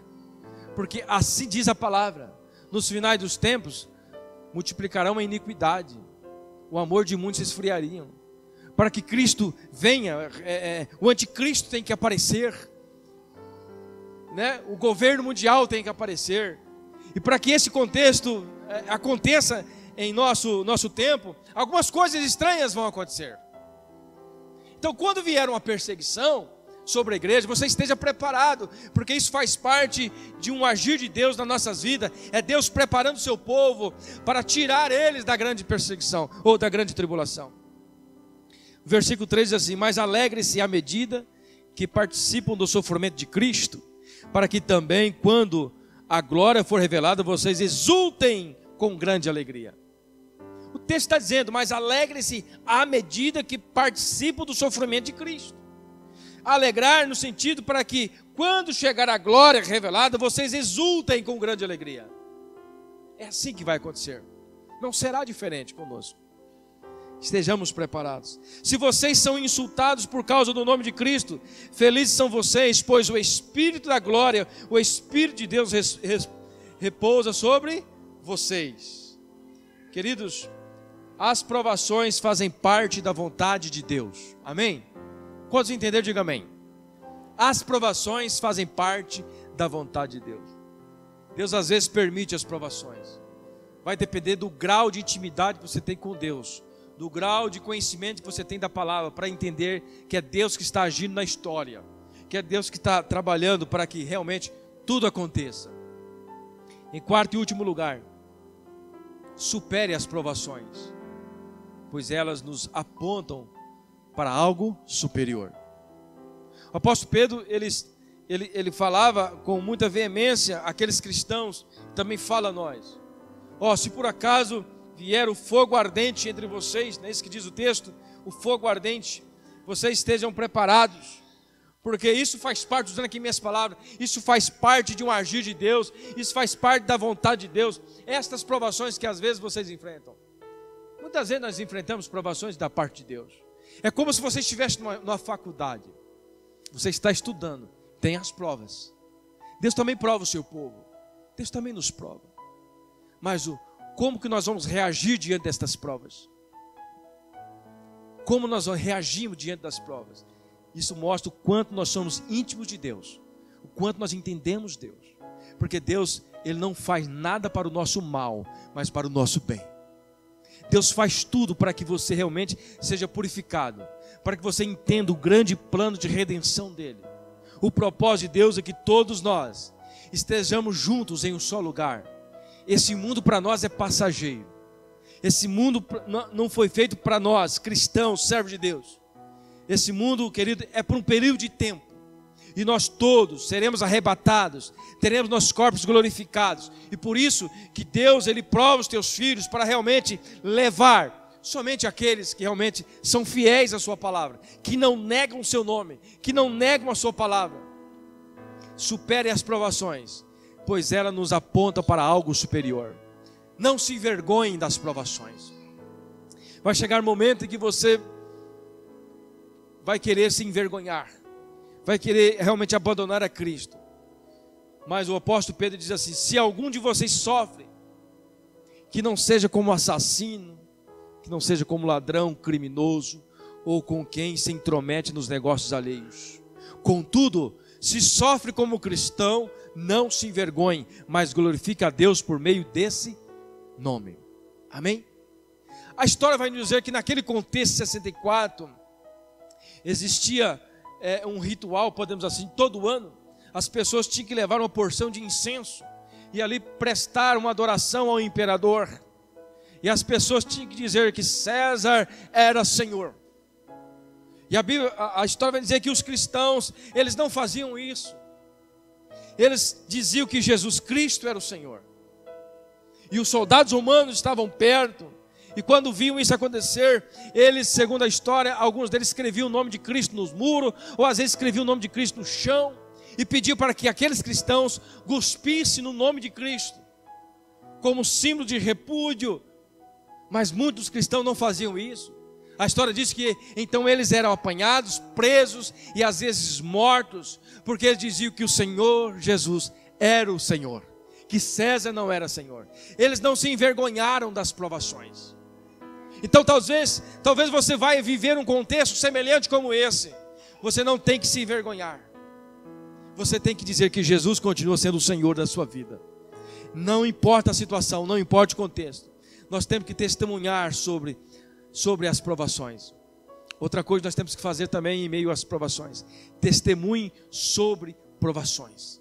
Porque assim diz a palavra, nos finais dos tempos, multiplicarão a iniquidade, o amor de muitos se esfriariam. Para que Cristo venha, o anticristo tem que aparecer, né? O governo mundial tem que aparecer. E para que esse contexto aconteça em nosso tempo, algumas coisas estranhas vão acontecer. Então, quando vier uma perseguição sobre a igreja, você esteja preparado, porque isso faz parte de um agir de Deus nas nossas vidas. É Deus preparando o seu povo para tirar eles da grande perseguição ou da grande tribulação. O versículo 3 diz assim: mas alegre-se à medida que participam do sofrimento de Cristo, para que também, quando a glória for revelada, vocês exultem com grande alegria. O texto está dizendo, mas alegrem-se à medida que participam do sofrimento de Cristo. Alegrar no sentido para que, quando chegar a glória revelada, vocês exultem com grande alegria. É assim que vai acontecer. Não será diferente conosco. Estejamos preparados. Se vocês são insultados por causa do nome de Cristo, felizes são vocês, pois o Espírito da glória, o Espírito de Deus repousa sobre vocês. Queridos, as provações fazem parte da vontade de Deus. Amém? Quantos entenderam, diga amém. As provações fazem parte da vontade de Deus. Deus às vezes permite as provações. Vai depender do grau de intimidade que você tem com Deus, do grau de conhecimento que você tem da palavra, para entender que é Deus que está agindo na história, que é Deus que está trabalhando para que realmente tudo aconteça. Em quarto e último lugar, supere as provações, pois elas nos apontam para algo superior. O apóstolo Pedro, ele falava com muita veemência àqueles cristãos, também fala a nós. Se por acaso vier o fogo ardente entre vocês, não é isso que diz o texto? O fogo ardente, vocês estejam preparados, porque isso faz parte, usando aqui minhas palavras, isso faz parte de um agir de Deus, isso faz parte da vontade de Deus. Estas provações que às vezes vocês enfrentam, muitas vezes nós enfrentamos provações da parte de Deus. É como se você estivesse numa faculdade, você está estudando, tem as provas. Deus também prova o seu povo, Deus também nos prova. Mas como que nós vamos reagir diante destas provas? Como nós reagimos diante das provas? Isso mostra o quanto nós somos íntimos de Deus, o quanto nós entendemos Deus. Porque Deus, Ele não faz nada para o nosso mal, mas para o nosso bem. Deus faz tudo para que você realmente seja purificado, para que você entenda o grande plano de redenção dEle. O propósito de Deus é que todos nós estejamos juntos em um só lugar. Esse mundo para nós é passageiro. Esse mundo não foi feito para nós, cristãos, servos de Deus. Esse mundo, querido, é por um período de tempo. E nós todos seremos arrebatados, teremos nossos corpos glorificados. E por isso que Deus, Ele prova os teus filhos para realmente levar somente aqueles que realmente são fiéis à sua palavra, que não negam o seu nome, que não negam a sua palavra. Supere as provações, pois ela nos aponta para algo superior. Não se envergonhem das provações. Vai chegar um momento em que você vai querer se envergonhar, vai querer realmente abandonar a Cristo. Mas o apóstolo Pedro diz assim: se algum de vocês sofre, que não seja como assassino, que não seja como ladrão, criminoso, ou com quem se intromete nos negócios alheios. Contudo, se sofre como cristão, não se envergonhe, mas glorifique a Deus por meio desse nome. Amém? A história vai nos dizer que naquele contexto 64, Existia um ritual, podemos assim, todo ano, as pessoas tinham que levar uma porção de incenso e ali prestar uma adoração ao imperador. E as pessoas tinham que dizer que César era Senhor. E a história vai dizer que os cristãos, eles não faziam isso. Eles diziam que Jesus Cristo era o Senhor. E os soldados romanos estavam perto. E quando viam isso acontecer, eles, segundo a história, alguns deles escreviam o nome de Cristo nos muros, ou às vezes escreviam o nome de Cristo no chão, e pediam para que aqueles cristãos cuspissem no nome de Cristo, como símbolo de repúdio. Mas muitos cristãos não faziam isso. A história diz que então eles eram apanhados, presos e às vezes mortos, porque eles diziam que o Senhor Jesus era o Senhor, que César não era Senhor. Eles não se envergonharam das provações. Então talvez você vai viver um contexto semelhante como esse. Você não tem que se envergonhar. Você tem que dizer que Jesus continua sendo o Senhor da sua vida. Não importa a situação, não importa o contexto. Nós temos que testemunhar sobre as provações. Outra coisa que nós temos que fazer também em meio às provações: testemunhe sobre provações.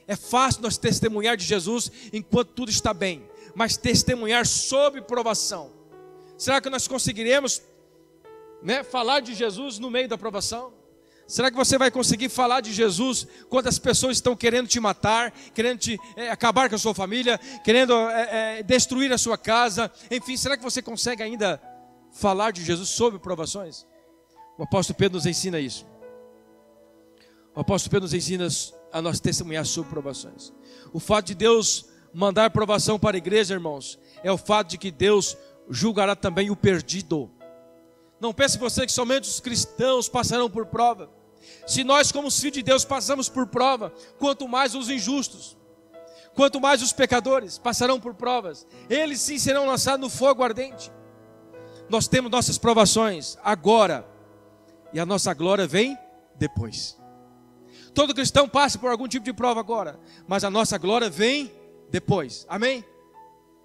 É fácil nós testemunhar de Jesus enquanto tudo está bem, mas testemunhar sobre provação. Será que nós conseguiremos, falar de Jesus no meio da provação? Será que você vai conseguir falar de Jesus quando as pessoas estão querendo te matar, querendo acabar com a sua família, querendo destruir a sua casa? Enfim, será que você consegue ainda falar de Jesus sobre provações? O apóstolo Pedro nos ensina isso. O apóstolo Pedro nos ensina a nós testemunhar sobre provações. O fato de Deus mandar provação para a igreja, irmãos, é o fato de que Deus julgará também o perdido. Não pense você que somente os cristãos passarão por prova. Se nós, como filhos de Deus, passamos por prova, quanto mais os injustos, quanto mais os pecadores passarão por provas, eles sim serão lançados no fogo ardente. Nós temos nossas provações agora, e a nossa glória vem depois. Todo cristão passa por algum tipo de prova agora, mas a nossa glória vem depois. Amém?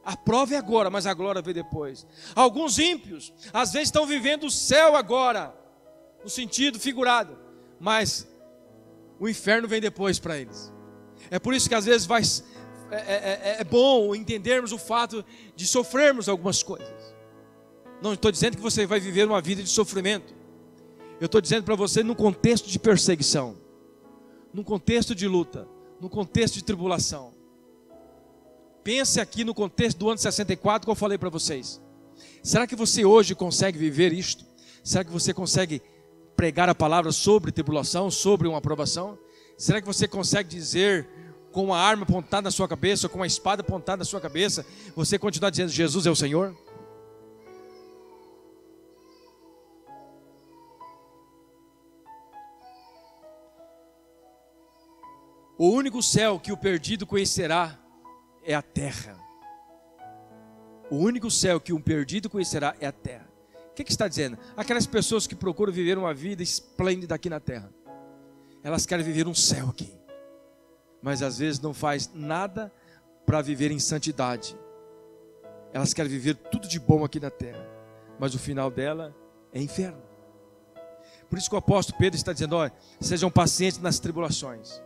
A prova é agora, mas a glória vem depois. Alguns ímpios, às vezes estão vivendo o céu agora, no sentido figurado, mas o inferno vem depois para eles. É por isso que às vezes é bom entendermos o fato de sofrermos algumas coisas. Não estou dizendo que você vai viver uma vida de sofrimento. Eu estou dizendo para você num contexto de perseguição, num contexto de luta, num contexto de tribulação. Pense aqui no contexto do ano 64 que eu falei para vocês. Será que você hoje consegue viver isto? Será que você consegue pregar a palavra sobre tribulação, sobre uma aprovação? Será que você consegue dizer com uma arma apontada na sua cabeça, ou com uma espada apontada na sua cabeça, você continuar dizendo Jesus é o Senhor? O único céu que o perdido conhecerá é a terra. O único céu que um perdido conhecerá é a terra. O que está dizendo? Aquelas pessoas que procuram viver uma vida esplêndida aqui na terra, elas querem viver um céu aqui, mas às vezes não faz nada para viver em santidade. Elas querem viver tudo de bom aqui na terra, mas o final dela é inferno. Por isso que o apóstolo Pedro está dizendo: olha, sejam pacientes nas tribulações,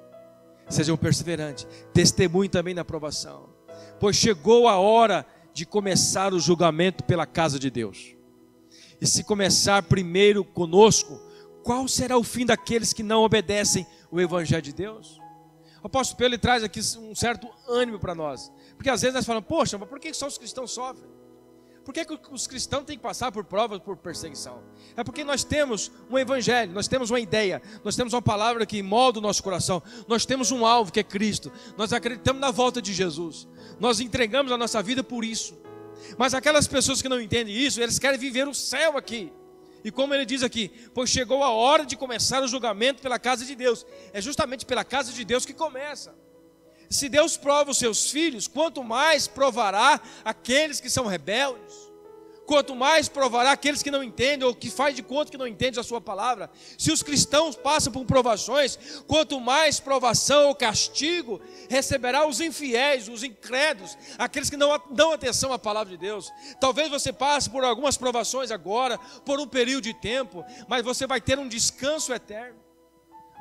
sejam perseverantes, testemunhem também na provação, pois chegou a hora de começar o julgamento pela casa de Deus. E se começar primeiro conosco, qual será o fim daqueles que não obedecem o evangelho de Deus? O apóstolo Pedro traz aqui um certo ânimo para nós, porque às vezes nós falamos: poxa, mas por que só os cristãos sofrem? Por que os cristãos têm que passar por provas, por perseguição? É porque nós temos um evangelho, nós temos uma ideia, nós temos uma palavra que molda o nosso coração, nós temos um alvo que é Cristo, nós acreditamos na volta de Jesus, nós entregamos a nossa vida por isso. Mas aquelas pessoas que não entendem isso, eles querem viver o céu aqui. E como ele diz aqui, pois chegou a hora de começar o julgamento pela casa de Deus. É justamente pela casa de Deus que começa. Se Deus prova os seus filhos, quanto mais provará aqueles que são rebeldes. quanto mais provará aqueles que não entendem, ou que faz de conta que não entende a sua palavra. Se os cristãos passam por provações, quanto mais provação ou castigo receberá os infiéis, os incrédulos, aqueles que não dão atenção à palavra de Deus. Talvez você passe por algumas provações agora, por um período de tempo, mas você vai ter um descanso eterno.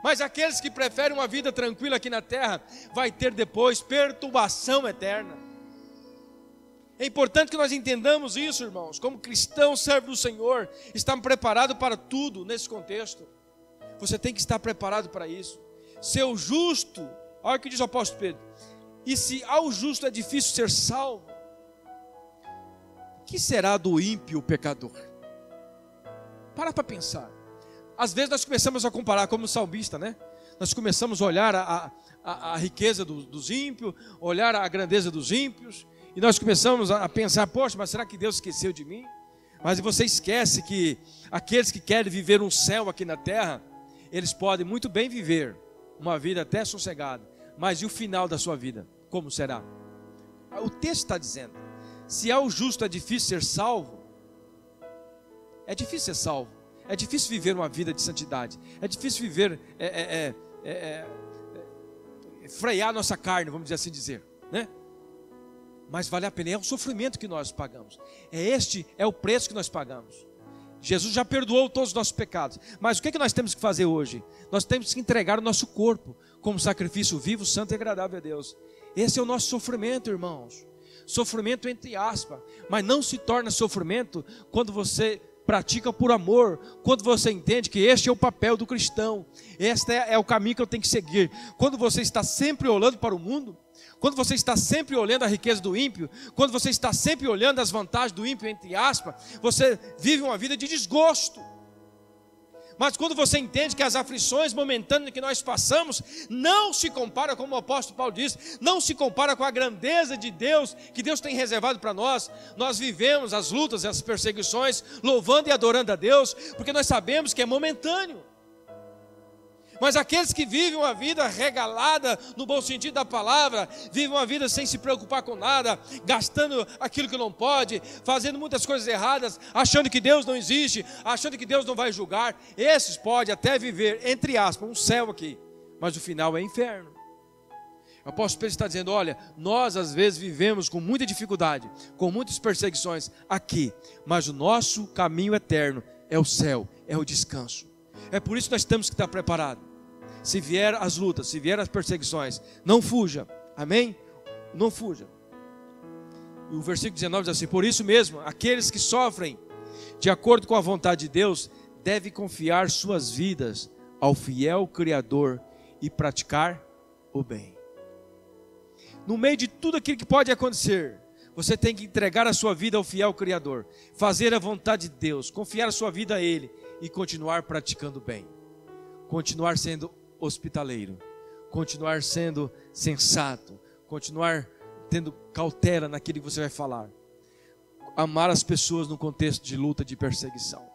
Mas aqueles que preferem uma vida tranquila aqui na terra, vai ter depois perturbação eterna. É importante que nós entendamos isso, irmãos. Como cristão, servo do Senhor, estamos preparados para tudo nesse contexto. Você tem que estar preparado para isso. Ser o justo, olha o que diz o apóstolo Pedro. E se ao justo é difícil ser salvo, o que será do ímpio pecador? Para pensar. Às vezes nós começamos a comparar, como o salmista, né? Nós começamos a olhar a riqueza dos ímpios, olhar a grandeza dos ímpios, e nós começamos a pensar, poxa, mas será que Deus esqueceu de mim? Mas você esquece que aqueles que querem viver um céu aqui na terra, eles podem muito bem viver uma vida até sossegada, mas e o final da sua vida? Como será? O texto está dizendo, se ao justo é difícil ser salvo, é difícil ser salvo, é difícil viver uma vida de santidade, é difícil viver, frear nossa carne, vamos assim dizer, né? Mas vale a pena, é o sofrimento que nós pagamos. Este é o preço que nós pagamos. Jesus já perdoou todos os nossos pecados. Mas o que nós temos que fazer hoje? Nós temos que entregar o nosso corpo como sacrifício vivo, santo e agradável a Deus. Esse é o nosso sofrimento, irmãos. Sofrimento entre aspas. Mas não se torna sofrimento quando você pratica por amor, quando você entende que este é o papel do cristão, este é o caminho que eu tenho que seguir. Quando você está sempre olhando para o mundo, quando você está sempre olhando a riqueza do ímpio, quando você está sempre olhando as vantagens do ímpio, entre aspas, você vive uma vida de desgosto. Mas quando você entende que as aflições momentâneas que nós passamos não se compara, como o apóstolo Paulo diz, não se compara com a grandeza de Deus que Deus tem reservado para nós. Nós vivemos as lutas e as perseguições louvando e adorando a Deus, porque nós sabemos que é momentâneo. Mas aqueles que vivem uma vida regalada, no bom sentido da palavra, vivem uma vida sem se preocupar com nada, gastando aquilo que não pode, fazendo muitas coisas erradas, achando que Deus não existe, achando que Deus não vai julgar, esses podem até viver, entre aspas, um céu aqui, mas o final é inferno. O apóstolo Pedro está dizendo, olha, nós às vezes vivemos com muita dificuldade, com muitas perseguições aqui, mas o nosso caminho eterno é o céu, é o descanso. É por isso que nós temos que estar preparados. Se vier as lutas, se vier as perseguições, não fuja, amém? Não fuja. E o versículo 19 diz assim, por isso mesmo, aqueles que sofrem de acordo com a vontade de Deus, devem confiar suas vidas ao fiel Criador e praticar o bem. No meio de tudo aquilo que pode acontecer, você tem que entregar a sua vida ao fiel Criador, fazer a vontade de Deus, confiar a sua vida a Ele e continuar praticando o bem, continuar sendo hospitaleiro, continuar sendo sensato, continuar tendo cautela naquilo que você vai falar, amar as pessoas no contexto de luta, de perseguição.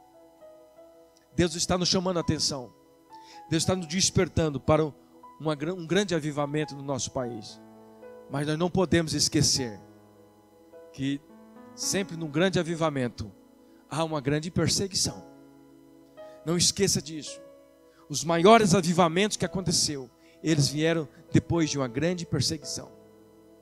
Deus está nos chamando a atenção, Deus está nos despertando para um grande avivamento no nosso país, mas nós não podemos esquecer que sempre num grande avivamento há uma grande perseguição. Não esqueça disso. Os maiores avivamentos que aconteceu, eles vieram depois de uma grande perseguição.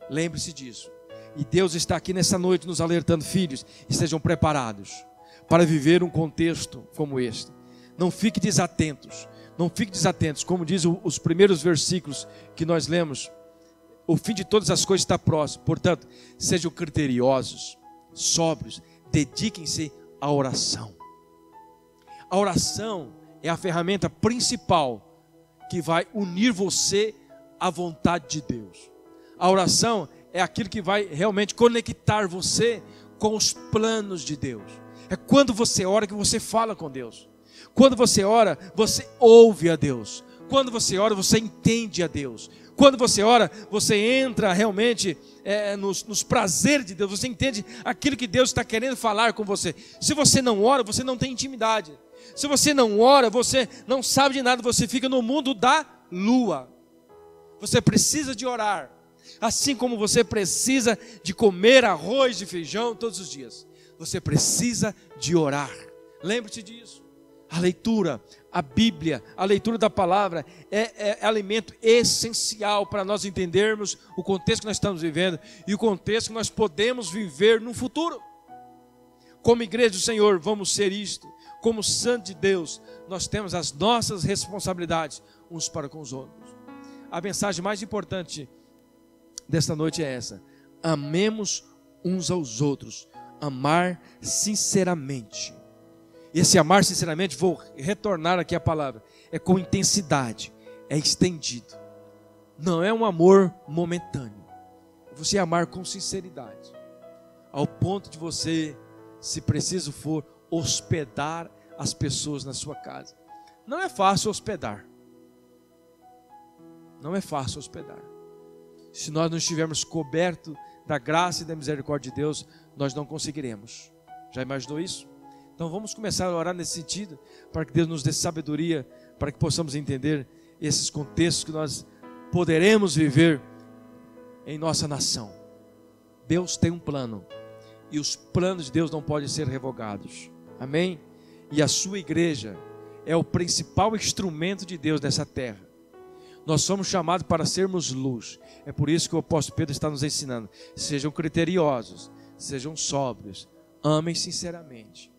Lembre-se disso. E Deus está aqui nessa noite nos alertando, filhos, estejam preparados para viver um contexto como este. Não fiquem desatentos. Não fiquem desatentos. Como diz os primeiros versículos que nós lemos, o fim de todas as coisas está próximo. Portanto, sejam criteriosos, sóbrios, dediquem-se à oração. A oração é a ferramenta principal que vai unir você à vontade de Deus. A oração é aquilo que vai realmente conectar você com os planos de Deus. É quando você ora que você fala com Deus. Quando você ora, você ouve a Deus. Quando você ora, você entende a Deus. Quando você ora, você entra realmente nos prazeres de Deus. Você entende aquilo que Deus está querendo falar com você. Se você não ora, você não tem intimidade. Se você não ora, você não sabe de nada. Você fica no mundo da lua. Você precisa de orar. Assim como você precisa de comer arroz e feijão todos os dias. Você precisa de orar. Lembre-se disso. A leitura, a Bíblia, a leitura da palavra é alimento essencial para nós entendermos o contexto que nós estamos vivendo e o contexto que nós podemos viver no futuro. Como igreja do Senhor, vamos ser isto. Como santo de Deus, nós temos as nossas responsabilidades uns para com os outros. A mensagem mais importante desta noite é essa: amemos uns aos outros, amar sinceramente. Esse amar sinceramente, vou retornar aqui a palavra, é com intensidade, é estendido. Não é um amor momentâneo. Você amar com sinceridade, ao ponto de você, se preciso for, hospedar as pessoas na sua casa. Não é fácil hospedar. Não é fácil hospedar. Se nós não estivermos cobertos da graça e da misericórdia de Deus, nós não conseguiremos. Já imaginou isso? Então vamos começar a orar nesse sentido, para que Deus nos dê sabedoria, para que possamos entender esses contextos que nós poderemos viver em nossa nação. Deus tem um plano, e os planos de Deus não podem ser revogados. Amém? E a sua igreja é o principal instrumento de Deus nessa terra. Nós somos chamados para sermos luz. É por isso que o apóstolo Pedro está nos ensinando: sejam criteriosos, sejam sóbrios, amem sinceramente,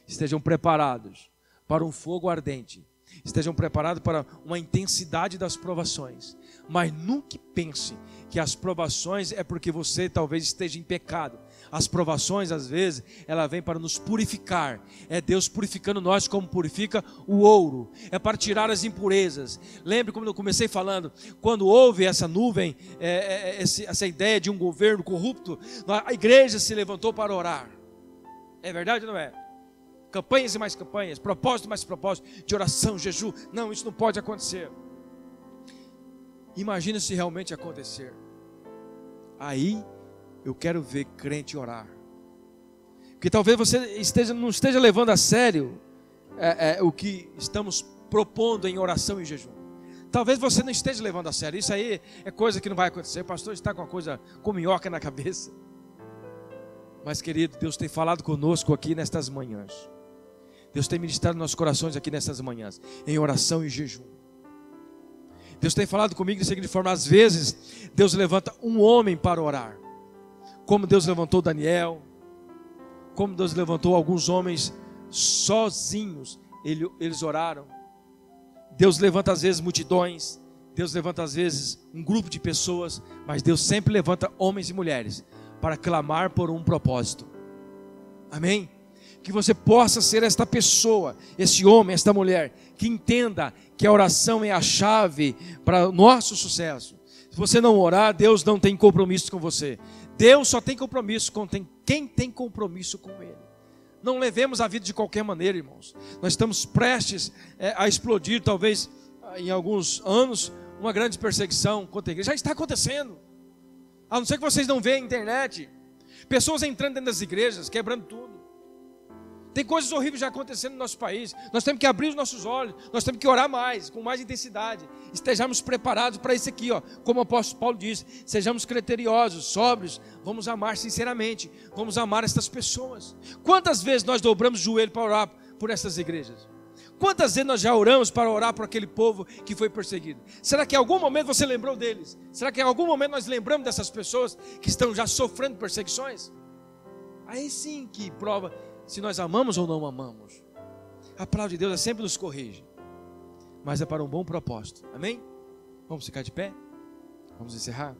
estejam preparados para um fogo ardente, estejam preparados para uma intensidade das provações, mas nunca pense que as provações é porque você talvez esteja em pecado. As provações, às vezes, ela vem para nos purificar. É Deus purificando nós como purifica o ouro. É para tirar as impurezas. Lembre como eu comecei falando, quando houve essa nuvem, essa ideia de um governo corrupto, a igreja se levantou para orar. É verdade ou não é? Campanhas e mais campanhas, propósito e mais propósito, de oração, jejum. Não, isso não pode acontecer. Imagina se realmente acontecer. Aí eu quero ver crente orar. Porque talvez você não esteja levando a sério o que estamos propondo em oração e jejum. Talvez você não esteja levando a sério. Isso aí é coisa que não vai acontecer. O pastor está com uma coisa com minhoca na cabeça. Mas, querido, Deus tem falado conosco aqui nestas manhãs. Deus tem ministrado nossos corações aqui nessas manhãs, em oração e jejum. Deus tem falado comigo da seguinte forma: às vezes Deus levanta um homem para orar, como Deus levantou Daniel, como Deus levantou alguns homens sozinhos, eles oraram. Deus levanta às vezes multidões, Deus levanta às vezes um grupo de pessoas, mas Deus sempre levanta homens e mulheres para clamar por um propósito. Amém? Que você possa ser esta pessoa, esse homem, esta mulher, que entenda que a oração é a chave para o nosso sucesso. Se você não orar, Deus não tem compromisso com você. Deus só tem compromisso com quem tem compromisso com Ele. Não levemos a vida de qualquer maneira, irmãos. Nós estamos prestes a explodir, talvez em alguns anos, uma grande perseguição contra a igreja. Já está acontecendo. A não ser que vocês não vejam a internet. Pessoas entrando dentro das igrejas, quebrando tudo. Tem coisas horríveis já acontecendo no nosso país. Nós temos que abrir os nossos olhos. Nós temos que orar mais, com mais intensidade. Estejamos preparados para isso aqui, ó. Como o apóstolo Paulo diz: sejamos criteriosos, sóbrios. Vamos amar sinceramente. Vamos amar estas pessoas. Quantas vezes nós dobramos o joelho para orar por essas igrejas? Quantas vezes nós já oramos para orar por aquele povo que foi perseguido? Será que em algum momento você lembrou deles? Será que em algum momento nós lembramos dessas pessoas que estão já sofrendo perseguições? Aí sim que prova se nós amamos ou não amamos. A palavra de Deus sempre nos corrige, mas é para um bom propósito. Amém? Vamos ficar de pé? Vamos encerrar?